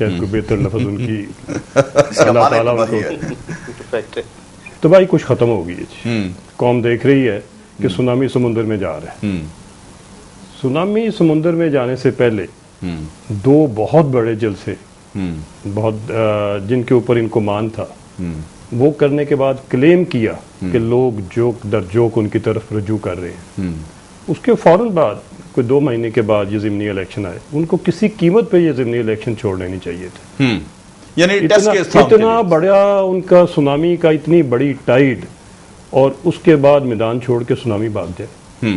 شاید کوئی بہتر لفظ ان کی اللہ اللہ تعالیٰ وہی ان ہے کو تو بھائی کچھ ختم ہو گئی ہے جی. قوم دیکھ رہی ہے کہ سونامی سمندر میں جا رہا ہے. سونامی سمندر میں جانے سے پہلے دو بہت بڑے جلسے بہت جن کے اوپر ان کو مان تھا وہ کرنے کے بعد کلیم کیا کہ لوگ جوک در جوک ان کی طرف رجوع کر رہے ہیں. اس کے فوراً بعد کوئی 2 مہینے کے بعد یہ ضمنی الیکشن آئے. ان کو کسی قیمت پہ یہ ضمنی الیکشن چھوڑ لینی چاہیے تھے. یعنی اتنا بڑا ان کا سونامی کا اتنی بڑی ٹائیڈ اور اس کے بعد میدان چھوڑ کے سونامی بھاگ جائے.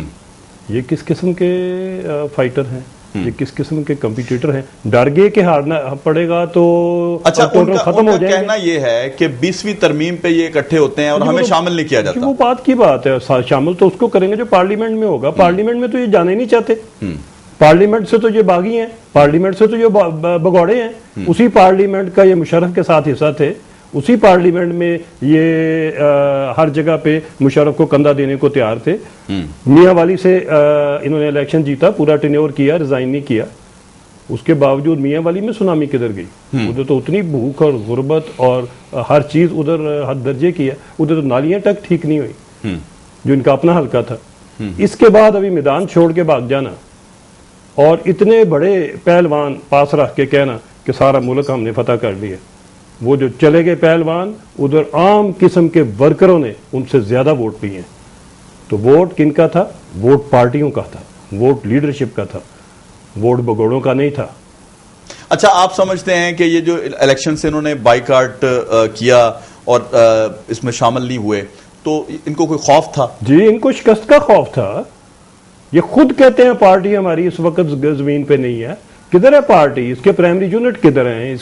یہ کس قسم کے فائٹر ہیں, یہ کس قسم کے کمپیٹیٹر ہیں. ڈر گئے کہ ہارنا پڑے گا تو اچھا ختم ہو جائے. کہنا یہ ہے کہ 20ویں ترمیم پہ یہ اکٹھے ہوتے ہیں اور ہمیں شامل نہیں کیا جاتا. وہ بات کی بات ہے, شامل تو اس کو کریں گے جو پارلیمنٹ میں ہوگا. پارلیمنٹ میں تو یہ جانے نہیں چاہتے. پارلیمنٹ سے تو یہ باغی ہیں, پارلیمنٹ سے تو یہ بگوڑے ہیں. اسی پارلیمنٹ کا یہ مشرف کے ساتھ حصہ تھے. اسی پارلیمنٹ میں یہ ہر جگہ پہ مشرف کو کندھا دینے کو تیار تھے. میاں والی سے انہوں نے الیکشن جیتا, پورا ٹینیور کیا, ریزائن نہیں کیا. اس کے باوجود میاں والی میں سونامی کدھر گئی؟ ادھر تو اتنی بھوک اور غربت اور ہر چیز ادھر حد درجے کی ہے. ادھر تو نالیاں تک ٹھیک نہیں ہوئی جو ان کا اپنا حلقہ تھا. اس کے بعد ابھی میدان چھوڑ کے بھاگ جانا اور اتنے بڑے پہلوان پاس رکھ کے کہنا کہ سارا ملک ہم نے فتح کر لیا. وہ جو چلے گئے پہلوان ادھر عام قسم کے ورکروں نے ان سے زیادہ ووٹ لیے ہیں. تو ووٹ کن کا تھا؟ ووٹ پارٹیوں کا تھا, ووٹ لیڈرشپ کا تھا, ووٹ بگوڑوں کا نہیں تھا. اچھا, آپ سمجھتے ہیں کہ یہ جو الیکشن سے انہوں نے بائیکاٹ کیا اور اس میں شامل نہیں ہوئے تو ان کو کوئی خوف تھا؟ جی, ان کو شکست کا خوف تھا. یہ خود کہتے ہیں پارٹی ہماری اس وقت زمین پہ نہیں ہے. کدھر ہے پارٹی؟ اس کے پرائمری یونٹ کدھر ہیں؟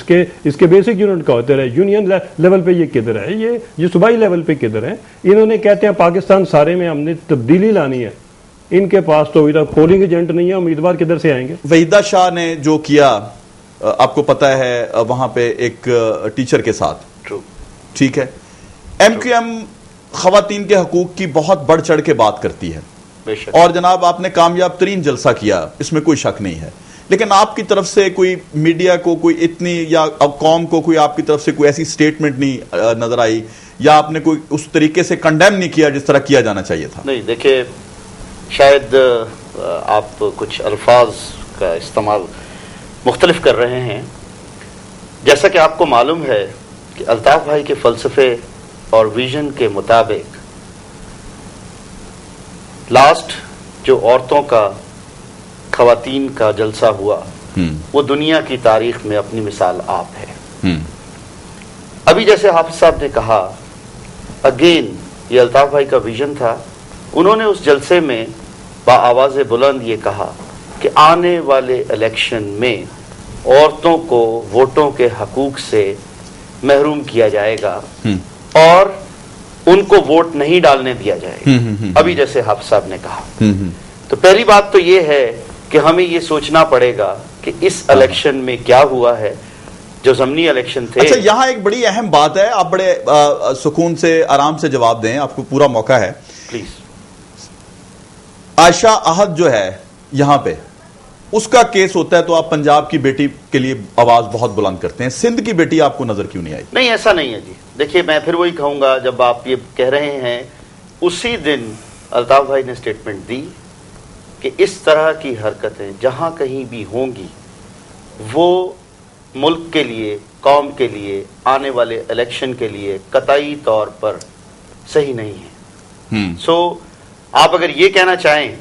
اس کے بیسک یونٹ کا ہوتے رہے. یونین لیول پہ یہ کدھر ہے؟ یہ صوبائی لیول پہ کدھر ہے؟ انہوں نے کہتے ہیں پاکستان سارے میں ہم نے تبدیلی لانی ہے. ان کے پاس تو ادھر پولنگ ایجنٹ نہیں ہے, امیدوار کدھر سے آئیں گے؟ وحیدہ شاہ نے جو کیا آپ کو پتا ہے وہاں پہ ایک ٹیچر کے ساتھ, ٹھیک ہے, ایم کیو ایم خواتین کے حقوق کی بہت بڑھ چڑھ کے بات کرتی ہے اور جناب آپ نے کامیاب ترین جلسہ کیا, اس میں کوئی شک نہیں ہے. لیکن آپ کی طرف سے کوئی میڈیا کو کوئی اتنی یا قوم کو کوئی آپ کی طرف سے کوئی ایسی سٹیٹمنٹ نہیں نظر آئی یا آپ نے کوئی اس طریقے سے کنڈیم نہیں کیا جس طرح کیا جانا چاہیے تھا؟ نہیں, دیکھیں شاید آپ کچھ الفاظ کا استعمال مختلف کر رہے ہیں. جیسا کہ آپ کو معلوم ہے کہ الطاف بھائی کے فلسفے اور ویژن کے مطابق لاسٹ جو عورتوں کا خواتین کا جلسہ ہوا وہ دنیا کی تاریخ میں اپنی مثال آپ ہے. ابھی جیسے حافظ صاحب نے کہا, اگین یہ الطاف بھائی کا ویژن تھا. انہوں نے اس جلسے میں بآواز بلند یہ کہا کہ آنے والے الیکشن میں عورتوں کو ووٹوں کے حقوق سے محروم کیا جائے گا اور ان کو ووٹ نہیں ڈالنے دیا جائے گا. ابھی جیسے حافظ صاحب نے کہا. تو پہلی بات تو یہ ہے کہ ہمیں یہ سوچنا پڑے گا کہ اس الیکشن میں کیا ہوا ہے جو ضمنی الیکشن تھے. اچھا, یہاں ایک بڑی اہم بات ہے, آپ بڑے سکون سے آرام سے جواب دیں, آپ کو پورا موقع ہے پلیز. عائشہ احد جو ہے یہاں پہ اس کا کیس ہوتا ہے تو آپ پنجاب کی بیٹی کے لیے آواز بہت بلند کرتے ہیں, سندھ کی بیٹی آپ کو نظر کیوں نہیں آئی؟ نہیں, ایسا نہیں ہے جی. دیکھیے میں پھر وہی کہوں گا, جب آپ یہ کہہ رہے ہیں اسی دن الطاف بھائی نے سٹیٹمنٹ دی کہ اس طرح کی حرکتیں جہاں کہیں بھی ہوں گی وہ ملک کے لیے, قوم کے لیے, آنے والے الیکشن کے لیے قطعی طور پر صحیح نہیں ہے. سو آپ اگر یہ کہنا چاہیں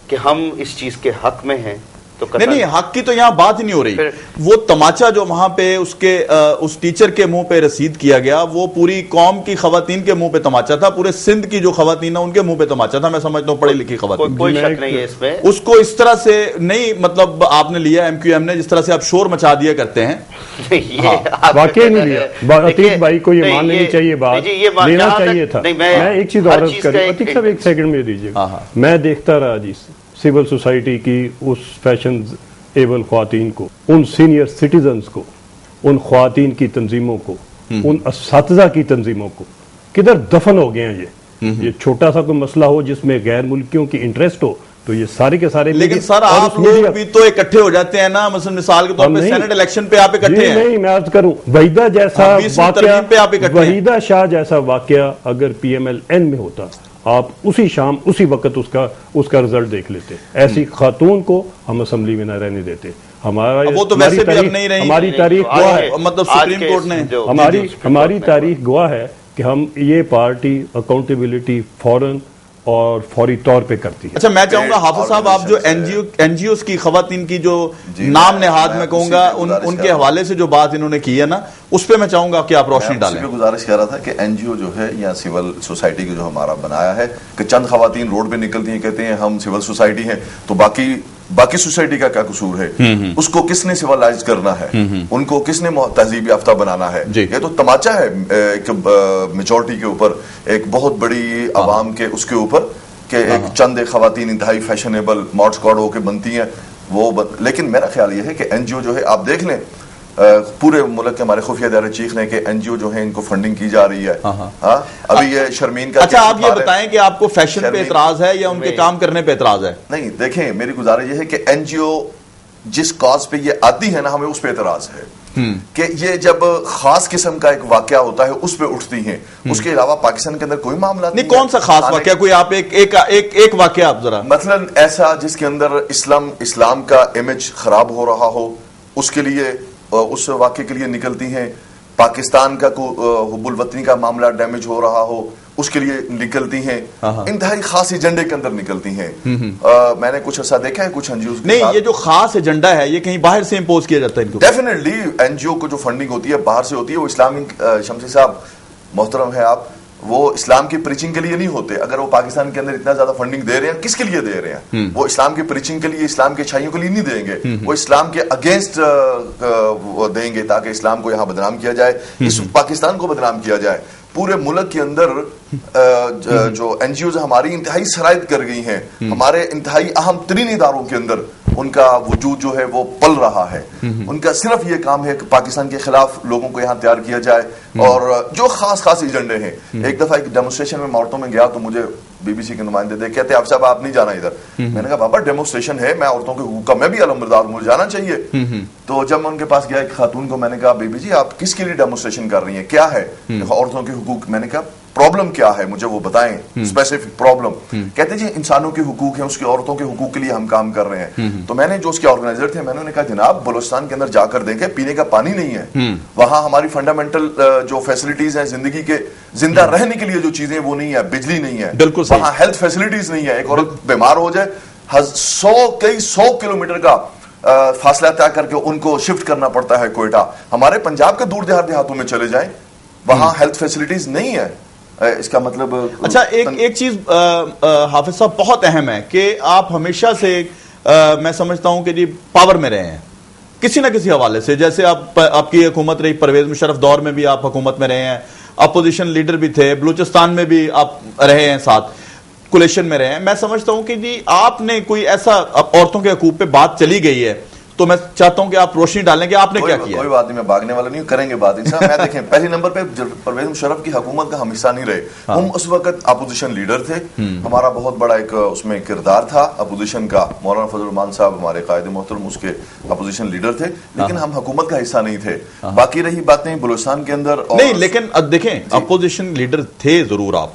کہ ہم اس چیز کے حق میں ہیں تو نہیں, حق کی تو یہاں بات ہی نہیں ہو رہی. وہ تماچا جو وہاں پہ اس ٹیچر کے منہ پہ رسید کیا گیا وہ پوری قوم کی خواتین کے منہ پہ تماچا تھا, پورے سندھ کی جو خواتین ہیں ان کے منہ پہ تماچا تھا. میں سمجھتا ہوں پڑھی لکھی خواتین, کوئی شک نہیں ہے اس میں. اس کو اس طرح سے نہیں مطلب آپ نے لیا ایم کیو ایم نے جس طرح سے آپ شور مچا دیا کرتے ہیں. واقعی نہیں لیا. عتیق بھائی کو یہ مان لینی چاہیے, بات لینا چاہیے تھا. میں ایک چیز اور عرض کروں, عتیق صاحب ایک سیکنڈ میں دیجیے. میں دیکھتا رہا جی سول سوسائٹی کی اس فیشن ایبل خواتین کو, ان سینئر سٹیزنز کو, ان خواتین کی تنظیموں کو, ان اساتذہ کی تنظیموں کو, کدھر دفن ہو گئے ہیں. یہ چھوٹا سا کوئی مسئلہ ہو جس میں غیر ملکیوں کی انٹرسٹ ہو, تو یہ سارے کے سارے لیکن سر آپ لوگ بھی تو اکٹھے ہو جاتے ہیں نا, مثال کے طور پہ سینٹ الیکشن پہ آپ اکٹھے ہیں. نہیں, میں عرض کروں وحیدہ جیسا واقعہ, وحیدہ شاہ جیسا واقعہ اگر پی ایم ایل این میں ہوتا, آپ اسی شام اسی وقت اس کا رزلٹ دیکھ لیتے. ایسی خاتون کو ہم اسمبلی میں نہ رہنے دیتے. ہماری تاریخ گواہ ہے, مطلب سپریم کورٹ نے ہماری تاریخ گواہ ہے کہ ہم یہ پارٹی اکاؤنٹیبلٹی فوراً اور فوری طور پہ کرتی ہے. اچھا, میں چاہوں گا حافظ صاحب آپ جو این جی اوز کی خواتین کی جو نام نہاد میں کہوں گا ان کے حوالے سے جو بات انہوں نے کی ہے نا, اس پہ میں چاہوں گا کہ آپ روشنی ڈالیں. میں گزارش کر رہا تھا کہ این جی او جو ہے یا سول سوسائٹی کا جو ہمارا بنایا ہے کہ چند خواتین روڈ پہ نکلتی ہیں, کہتے ہیں ہم سول سوسائٹی ہیں, تو باقی سوسائٹی کا کیا قصور ہے؟ اس کو کس نے سیولائز کرنا ہے, ان کو کس نے تہذیب یافتہ بنانا ہے؟ یہ تو تماچا ہے ایک میجورٹی کے اوپر, ایک بہت بڑی عوام کے اس کے اوپر, کہ ایک چند خواتین انتہائی فیشنیبل ماڈ اسکواڈ ہو کے بنتی ہیں وہ. لیکن میرا خیال یہ ہے کہ این جی او جو ہے, آپ دیکھ لیں پورے ملک کے ہمارے خفیہ ادارے چیخ رہے ہیں کہ این جی او جو ہے ان کو فنڈنگ کی جا رہی ہے. ابھی یہ شرمین کا, اچھا آپ یہ بتائیں کہ آپ کو فیشن پہ اعتراض ہے یا ان کے کام کرنے پہ اعتراض ہے؟ نہیں, دیکھیں میری گزارش یہ ہے کہ این جی او جس کاز پہ یہ آتی ہے نا, ہمیں اس پہ اعتراض ہے کہ یہ جب خاص قسم کا ایک واقعہ ہوتا ہے اس پہ اٹھتی ہیں, اس کے علاوہ پاکستان کے اندر کوئی معاملہ نہیں. کون سا خاص واقعہ, کوئی آپ ایک واقعہ آپ ذرا مثلا ایسا جس کے اندر اسلام کا امیج خراب ہو رہا ہو, اس کے لیے اس واقعے کے لیے نکلتی ہیں. پاکستان کا حب الوطنی کا معاملہ ڈیمیج ہو رہا ہو, اس کے لیے نکلتی ہیں. انتہائی خاص ایجنڈے کے اندر نکلتی ہیں. میں نے کچھ عرصہ دیکھا ہے کچھ این جی اوز. نہیں, یہ جو خاص ایجنڈا ہے یہ کہیں باہر سے امپوز کیا جاتا ہے ان کو؟ ڈیفینیٹلی این جی او کو جو فنڈنگ ہوتی ہے باہر سے ہوتی ہے. وہ اسلامک شمسی صاحب محترم ہے آپ, وہ اسلام کی پریچنگ کے لیے نہیں ہوتے. اگر وہ پاکستان کے اندر اتنا زیادہ فنڈنگ دے رہے ہیں, کس کے لیے دے رہے ہیں؟ وہ اسلام کی پریچنگ کے لیے, اسلام کی اچھائیوں کے لیے نہیں دیں گے, وہ اسلام کے اگینسٹ دیں گے تاکہ اسلام کو یہاں بدنام کیا جائے, اس پاکستان کو بدنام کیا جائے. پورے ملک کے اندر جو این جی اوز ہماری انتہائی شرائط کر گئی ہیں, ہمارے انتہائی اہم ترین اداروں کے اندر ان کا وجود جو ہے وہ پل رہا ہے. ان کا صرف یہ کام ہے کہ پاکستان کے خلاف لوگوں کو یہاں تیار کیا جائے, اور جو خاص ایجنڈے ہیں. ایک دفعہ ایک ڈیمونسٹریشن میں عورتوں میں گیا تو مجھے بی بی سی کے نمائندے دے کہتے آپ صاحب آپ نہیں جانا ادھر. میں نے کہا بابا ڈیمونسٹریشن ہے, میں عورتوں کے حقوق کا میں بھی علمبردار, مجھے جانا چاہیے. تو جب میں ان کے پاس گیا ایک خاتون کو, میں نے کہا بی بی جی آپ کس کے لیے ڈیمونسٹریشن کر رہی ہیں, کیا ہے عورتوں کے حقوق؟ میں نے کہا پرابلم کیا ہے, مجھے وہ بتائیں اسپیسیفک پرابلم. کہتے جی انسانوں کے حقوق ہیں, اس کے عورتوں کے حقوق کے لیے ہم کام کر رہے ہیں. تو میں نے جو اس کے آرگنائزر تھے, میں نے کہا جناب بلوچستان کے اندر جا کر دیکھیں, پینے کا پانی نہیں ہے وہاں, ہماری فنڈامنٹل جو فیسلٹیز ہیں زندگی کے زندہ رہنے کے لیے جو چیزیں وہ نہیں ہے, بجلی نہیں ہے, وہاں ہیلتھ فیسلٹیز نہیں ہے. ایک عورت بیمار ہو جائے 100 کلومیٹر کا فاصلہ طے کر کے ان کو شفٹ کرنا پڑتا ہے کوئٹہ. ہمارے پنجاب کے دور دیہاتوں میں چلے جائیں, وہاں ہیلتھ فیسلٹیز نہیں ہے. اس کا مطلب اچھا ایک چیز حافظ صاحب بہت اہم ہے کہ آپ ہمیشہ سے میں سمجھتا ہوں کہ جی پاور میں رہے ہیں کسی نہ کسی حوالے سے. جیسے آپ کی حکومت رہی, پرویز مشرف دور میں بھی آپ حکومت میں رہے ہیں, اپوزیشن لیڈر بھی تھے, بلوچستان میں بھی آپ رہے ہیں, ساتھ کولیشن میں رہے ہیں. میں سمجھتا ہوں کہ جی آپ نے کوئی ایسا عورتوں کے حقوق پہ بات چلی گئی ہے تو میں چاہتا ہوں کہ آپ روشنی ڈالیں کہ آپ نے کیا کیا. کوئی بات نہیں, میں بھاگنے والا نہیں ہوں, کریں گے بات انشاءاللہ. میں دیکھیں پہلی نمبر پہ پرویز مشرف کی حکومت کا ہم حصہ نہیں رہے. ہم اس وقت اپوزیشن لیڈر تھے, ہمارا بہت بڑا ایک اس میں کردار تھا اپوزیشن کا. مولانا فضل الرحمان صاحب ہمارے قائد محترم اس کے اپوزیشن لیڈر تھے, لیکن ہم حکومت کا حصہ نہیں تھے. باقی رہی باتیں بلوچستان کے اندر نہیں, لیکن دیکھیں اپوزیشن لیڈر تھے ضرور آپ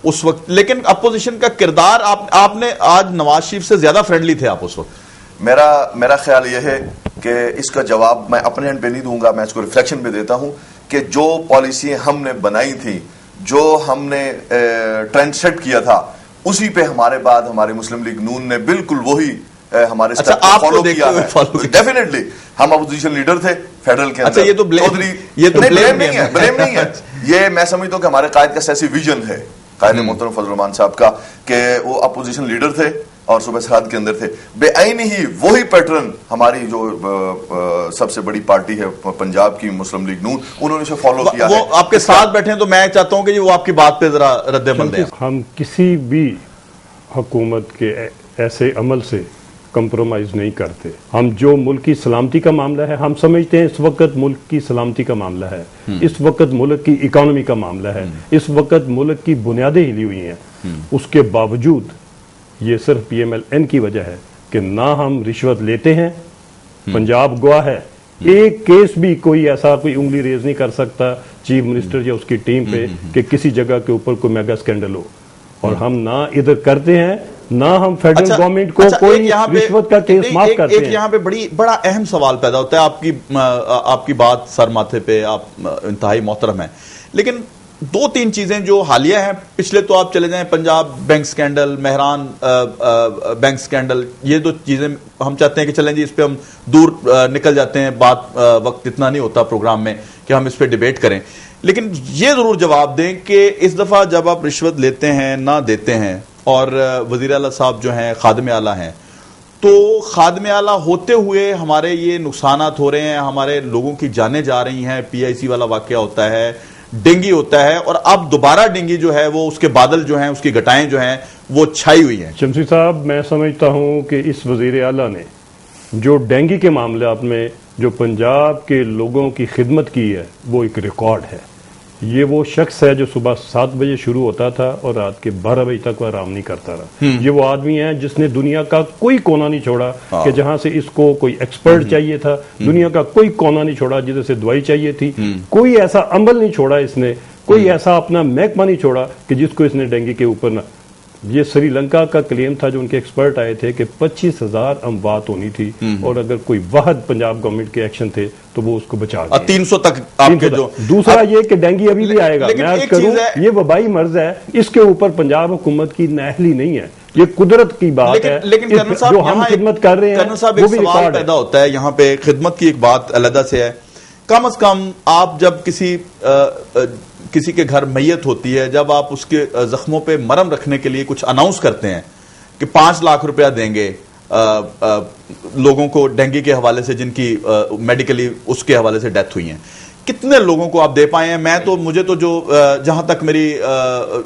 اس وقت, لیکن اپوزیشن کا کردار آپ نے آج نواز شریف سے زیادہ فرینڈلی تھے آپ اس وقت. میرا خیال یہ ہے کہ اس کا جواب میں اپنے ہینڈ پہ نہیں دوں گا, میں اس کو ریفلیکشن پہ دیتا ہوں کہ جو پالیسی ہم نے بنائی تھی, جو ہم نے ٹرینڈ سیٹ کیا تھا, اسی پہ ہمارے بعد ہمارے مسلم لیگ نون نے بالکل وہی ہمارے فالو کیا ہے. ڈیفینیٹلی ہم اپوزیشن لیڈر تھے فیڈرل کے اندر. یہ تو بلیم نہیں ہے, یہ میں سمجھتا ہوں کہ ہمارے قائد کا سیاسی ویژن ہے, قائد محترم فضل الرحمان صاحب کا, کہ وہ اپوزیشن لیڈر تھے اور صوبہ سرحد کے اندر تھے. بے عین ہی وہی پیٹرن ہماری جو سب سے بڑی پارٹی ہے پنجاب کی مسلم لیگ نون, انہوں نے اسے فالو کیا ہے. وہ آپ کے ساتھ بیٹھے ہیں تو میں چاہتا ہوں کہ وہ آپ کی بات پہ ذرا رد عمل دیں. ہم کسی بھی حکومت کے ایسے عمل سے کمپرومائز نہیں کرتے. ہم جو ملک کی سلامتی کا معاملہ ہے, ہم سمجھتے ہیں اس وقت ملک کی سلامتی کا معاملہ ہے, اس وقت ملک کی اکانومی کا معاملہ ہے, اس وقت ملک کی بنیادیں ہلی ہوئی ہیں. اس کے باوجود یہ صرف PMLN کی وجہ ہے کہ نہ ہم رشوت لیتے ہیں. پنجاب گواہ ہے, ایک کیس بھی کوئی ایسا کوئی انگلی ریز نہیں کر سکتا چیف منسٹر یا اس کی ٹیم پہ کہ کسی جگہ کے اوپر کوئی میگا اسکینڈل ہو, اور ہم نہ ادھر کرتے ہیں نہ ہم فیڈرل گورنمنٹ کو کوئی رشوت کا کیس معاف کرتے ہیں. ایک یہاں پہ بڑا اہم سوال پیدا ہوتا ہے. آپ کی بات سر ماتھے پہ, آپ انتہائی محترم ہیں, لیکن دو تین چیزیں جو حالیہ ہیں, پچھلے تو آپ چلے جائیں Punjab bank scandal, Mehran bank scandal, یہ دو چیزیں ہم چاہتے ہیں کہ چلیں جی اس پہ ہم دور نکل جاتے ہیں, بات وقت اتنا نہیں ہوتا پروگرام میں کہ ہم اس پہ ڈیبیٹ کریں, لیکن یہ ضرور جواب دیں کہ اس دفعہ جب آپ رشوت لیتے ہیں نہ دیتے ہیں, اور وزیر اعلیٰ صاحب جو ہیں خادم اعلیٰ ہیں, تو خادم اعلیٰ ہوتے ہوئے ہمارے یہ نقصانات ہو رہے ہیں, ہمارے لوگوں کی جانیں جا رہی ہیں, PIC والا واقعہ ہوتا ہے, ڈینگی ہوتا ہے, اور اب دوبارہ ڈینگی جو ہے وہ اس کے بادل جو ہیں, اس کی گٹائیں جو ہیں وہ چھائی ہوئی ہیں. شمسی صاحب, میں سمجھتا ہوں کہ اس وزیر اعلیٰ نے جو ڈینگی کے معاملات میں جو پنجاب کے لوگوں کی خدمت کی ہے وہ ایک ریکارڈ ہے. یہ وہ شخص ہے جو صبح 7 بجے شروع ہوتا تھا اور رات کے 12 بجے تک وہ آرام نہیں کرتا رہا. یہ وہ آدمی ہے جس نے دنیا کا کوئی کونا نہیں چھوڑا کہ جہاں سے اس کو کوئی ایکسپرٹ چاہیے تھا, دنیا کا کوئی کونا نہیں چھوڑا جدھر سے دوائی چاہیے تھی, کوئی ایسا عمل نہیں چھوڑا اس نے, کوئی ایسا اپنا محکمہ نہیں چھوڑا کہ جس کو اس نے ڈینگی کے اوپر نہ. یہ سری لنکا کا کلیم تھا جو ان کے ایکسپرٹ آئے تھے کہ 25,000 اموات ہونی تھی, اور اگر کوئی واحد پنجاب گورنمنٹ کے ایکشن تھے تو وہ اس کو بچا گئے. 300 تک آپ کے جو دوسرا یہ کہ ڈینگی ابھی بھی آئے گا, میں عرض کروں یہ وبائی مرض ہے, اس کے اوپر پنجاب حکومت کی نااہلی نہیں ہے, یہ قدرت کی بات ہے. لیکن کرنل صاحب, جو ہم خدمت کر رہے ہیں وہ بھی سوال پیدا ہوتا ہے یہاں پہ, خدمت کی ایک بات علیحدہ سے ہے. کم از کم آپ جب کسی کے گھر میت ہوتی ہے, جب آپ اس کے زخموں پہ مرہم رکھنے کے لیے کچھ اناؤنس کرتے ہیں کہ 5 لاکھ روپیہ دیں گے لوگوں کو ڈینگی کے حوالے سے جن کی میڈیکلی اس کے حوالے سے ڈیتھ ہوئی ہیں, کتنے لوگوں کو آپ دے پائے ہیں؟ مجھے تو جو جہاں تک میری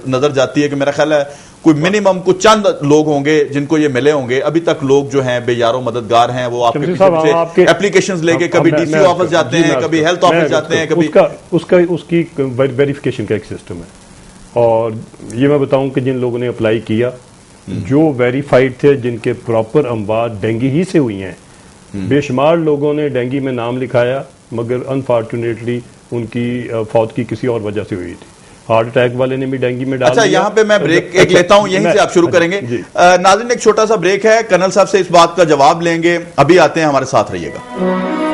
نظر جاتی ہے کہ میرا خیال ہے کوئی منیمم کچھ چند لوگ ہوں گے جن کو یہ ملے ہوں گے. ابھی تک لوگ جو ہیں بے یارو مددگار ہیں, وہ آپ کے پیچھے اپلیکیشنز لے کے کبھی DCO آفس جاتے ہیں, کبھی ہیلتھ آفس جاتے ہیں, کبھی اس کی ویریفیکیشن کا ایک سسٹم ہے. اور یہ میں بتاؤں کہ جن لوگوں نے اپلائی کیا, جو ویریفائڈ تھے, جن کے پراپر اموات ڈینگی ہی سے ہوئی ہیں, بے شمار لوگوں نے ڈینگی میں نام لکھایا, مگر انفارچونیٹلی ان کی فوت کی کسی اور وجہ سے ہوئی تھی. ہارٹ اٹیک والے نے بھی ڈینگی میں ڈال دیا. اچھا, یہاں پہ میں بریک ایک لیتا ہوں, یہیں سے آپ شروع کریں گے. ناظرین ایک چھوٹا سا بریک ہے, کرنل صاحب سے اس بات کا جواب لیں گے, ابھی آتے ہیں, ہمارے ساتھ رہیے گا.